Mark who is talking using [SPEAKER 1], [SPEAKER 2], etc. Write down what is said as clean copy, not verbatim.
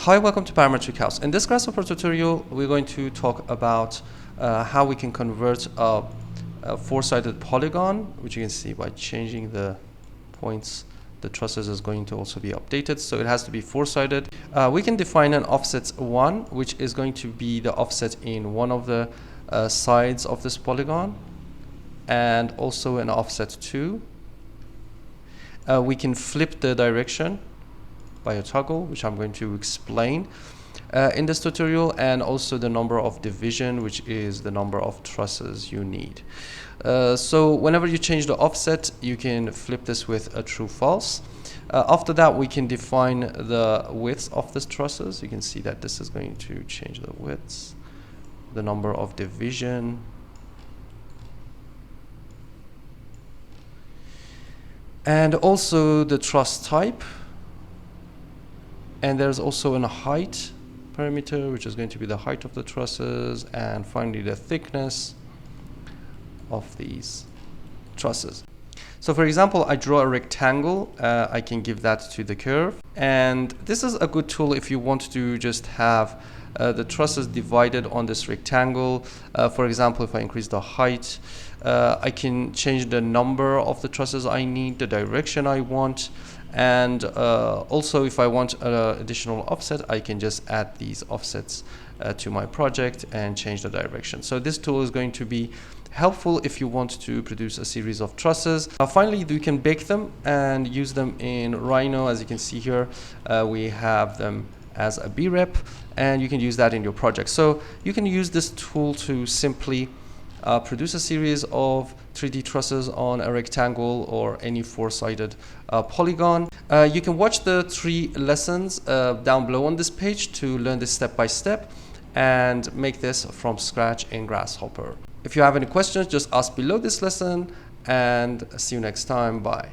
[SPEAKER 1] Hi, welcome to Parametric House. In this Grasshopper tutorial, we're going to talk about how we can convert a four-sided polygon, which you can see by changing the points. The trusses is going to also be updated, so it has to be four-sided. We can define an offset 1, which is going to be the offset in one of the sides of this polygon, and also an offset 2. We can flip the direction by a toggle, which I'm going to explain in this tutorial, and also the number of division, which is the number of trusses you need. So whenever you change the offset, you can flip this with a true false. After that, we can define the width of the trusses. You can see that this is going to change the width, the number of division, and also the truss type. And there's also a height parameter, which is going to be the height of the trusses, and finally the thickness of these trusses. So for example, I draw a rectangle, I can give that to the curve. And this is a good tool if you want to just have the trusses divided on this rectangle. For example, if I increase the height, I can change the number of the trusses I need, the direction I want. And also, if I want additional offset, I can just add these offsets to my project and change the direction. So this tool is going to be helpful if you want to produce a series of trusses. Finally, you can bake them and use them in Rhino. As you can see here, we have them as a B-rep, and you can use that in your project. So you can use this tool to simply produce a series of 3D trusses on a rectangle or any four-sided polygon. You can watch the 3 lessons down below on this page to learn this step by step and make this from scratch in Grasshopper. If you have any questions, just ask below this lesson, and see you next time. Bye.